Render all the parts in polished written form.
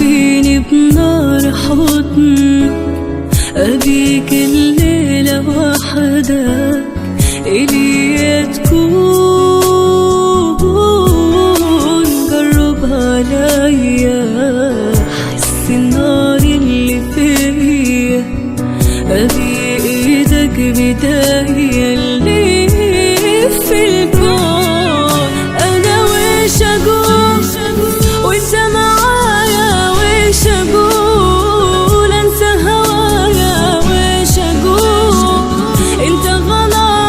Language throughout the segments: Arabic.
دفيني بنار حضنك، أبيك الليلة وحدك إلي تكون. قرب عليا حس النار اللي فيا، أبي إيدك بداية اللي في الكون. أنا ويش أقول وإنت معايا، ويش أقول أنسى هوايا، ويش أقول أنت غلاي،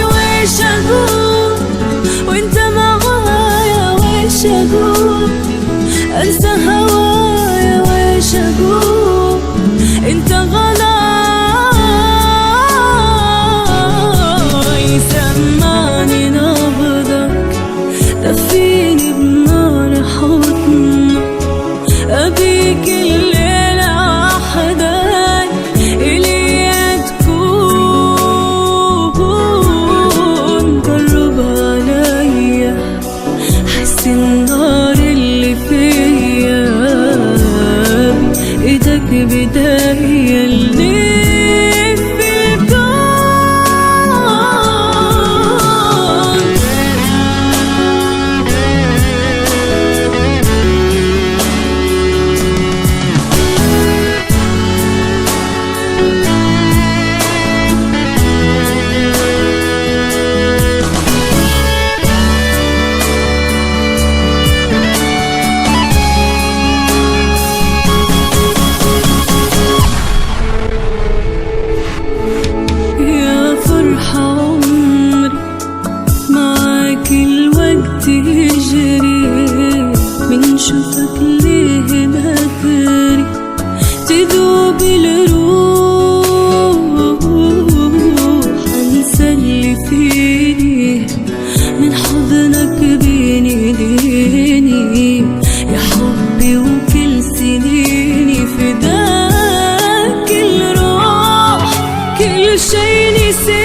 ويش أقول وإنت معايا، ويش أقول أنسى هوايا، ويش أقول أنت غلاي. سمعني نبضك، دفيني بنار حضنك، أبيك الليلة وحدك إلي تكون. قرب عليا حس النار اللي فيا، بإيدك بداية اللي يجري من شوفك ليه نادري، تذوب الروح انسى اللي فيني، من حضنك بيني ديني يا حبي، وكل سنيني فداك الروح، كل شي نسيت